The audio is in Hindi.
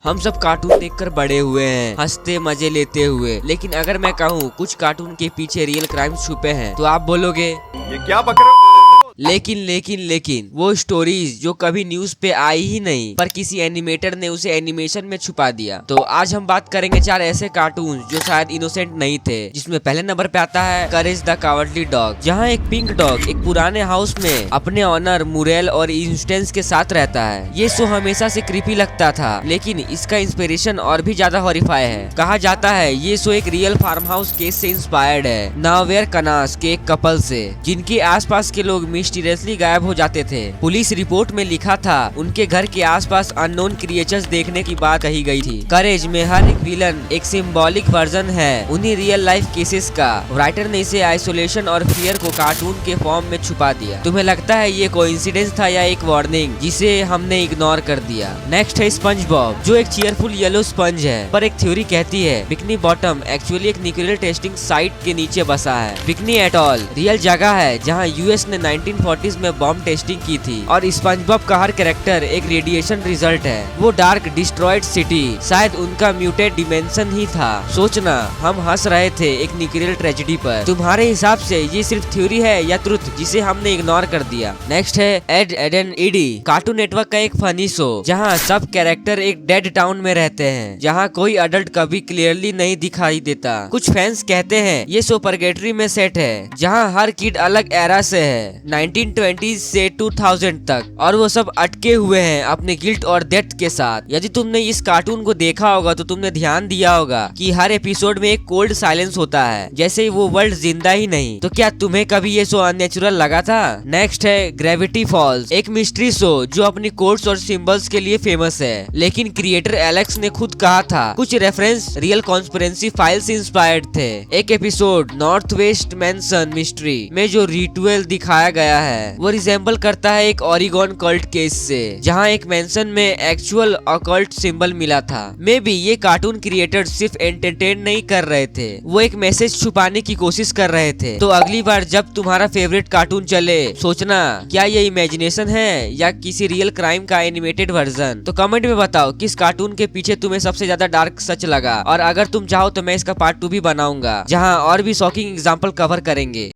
हम सब कार्टून देखकर बड़े हुए हैं, हंसते मजे लेते हुए। लेकिन अगर मैं कहूँ कुछ कार्टून के पीछे रियल क्राइम्स छुपे हैं तो आप बोलोगे ये क्या बक रहे हो? लेकिन वो स्टोरीज जो कभी न्यूज पे आई ही नहीं, पर किसी एनिमेटर ने उसे एनिमेशन में छुपा दिया। तो आज हम बात करेंगे 4 ऐसे कार्टून जो शायद इनोसेंट नहीं थे, जिसमें पहले नंबर पे आता है करेज द कावर्डली डॉग। जहाँ एक पिंक डॉग एक पुराने हाउस में अपने ऑनर मुरेल और इंस्टेंस के साथ रहता है। ये शो हमेशा से क्रीपी लगता था, लेकिन इसका इंस्पिरेशन और भी ज्यादा हॉरिफाई है। कहा जाता है ये शो एक रियल फार्म हाउस केस से इंस्पायर्ड है, नावेयर कनास के एक कपल से, जिनके आसपास के लोग मिस्टीरियसली गायब हो जाते थे। पुलिस रिपोर्ट में लिखा था उनके घर के आसपास अननोन क्रिएचर्स देखने की बात कही गई थी। करेज में हर एक विलन एक सिंबॉलिक वर्जन है उन्हीं रियल लाइफ केसेस का। राइटर ने इसे आइसोलेशन और फियर को कार्टून के फॉर्म में छुपा दिया। तुम्हें लगता है ये कोइंसिडेंस था या एक वार्निंग जिसे हमने इग्नोर कर दिया? नेक्स्ट है स्पंज बॉब, जो एक चीयरफुल येलो स्पंज है, पर एक थ्योरी कहती है बिकनी बॉटम एक्चुअली एक न्यूक्लियर टेस्टिंग साइट के नीचे बसा है। बिकनी एटॉल रियल जगह है जहाँ यूएस ने 1940s में बॉम्ब टेस्टिंग की थी, और स्पंजबॉब का हर कैरेक्टर एक रेडिएशन रिजल्ट है। वो डार्क डिस्ट्रॉयड सिटी शायद उनका म्यूटेड डिमेंशन ही था। सोचना, हम हंस रहे थे एक न्यूक्लियर ट्रेजेडी पर। तुम्हारे हिसाब से ये सिर्फ थ्योरी है या ट्रुथ जिसे हमने इग्नोर कर दिया? नेक्स्ट है Ed Edd n Eddy, cartoon network का एक फनी शो जहाँ सब कैरेक्टर एक डेड टाउन में रहते हैं, जहाँ कोई अडल्ट कभी क्लियरली नहीं दिखाई देता। कुछ फैंस कहते हैं ये शो परगेटरी में सेट है, जहाँ हर किड अलग एरा से है, 1920s से 2000 तक, और वो सब अटके हुए हैं अपने गिल्ट और डेथ के साथ। यदि तुमने इस कार्टून को देखा होगा तो तुमने ध्यान दिया होगा कि हर एपिसोड में एक कोल्ड साइलेंस होता है, जैसे वो वर्ल्ड जिंदा ही नहीं। तो क्या तुम्हें कभी ये शो अननेचुरल लगा था? नेक्स्ट है ग्रेविटी फॉल्स, एक मिस्ट्री शो जो अपनी कोड्स और सिंबल्स के लिए फेमस है, लेकिन क्रिएटर एलेक्स ने खुद कहा था कुछ रेफरेंस रियल कॉन्स्पिरेसी फाइल से इंस्पायर्ड थे। एक एपिसोड नॉर्थ वेस्ट मैंसन मिस्ट्री में जो रिचुअल दिखाया गया है वो रिजेंबल करता है एक ओरिगोन कल्ट केस से, जहां एक मेंशन में एक्चुअल ऑकल्ट सिंबल मिला था। मे बी ये कार्टून क्रिएटर सिर्फ एंटरटेन नहीं कर रहे थे, वो एक मैसेज छुपाने की कोशिश कर रहे थे। तो अगली बार जब तुम्हारा फेवरेट कार्टून चले, सोचना क्या ये इमेजिनेशन है या किसी रियल क्राइम का एनिमेटेड वर्जन। तो कमेंट में बताओ किस कार्टून के पीछे तुम्हें सबसे ज्यादा डार्क सच लगा, और अगर तुम चाहो तो मैं इसका पार्ट 2 भी बनाऊंगा, जहाँ और भी शॉकिंग एग्जाम्पल कवर करेंगे।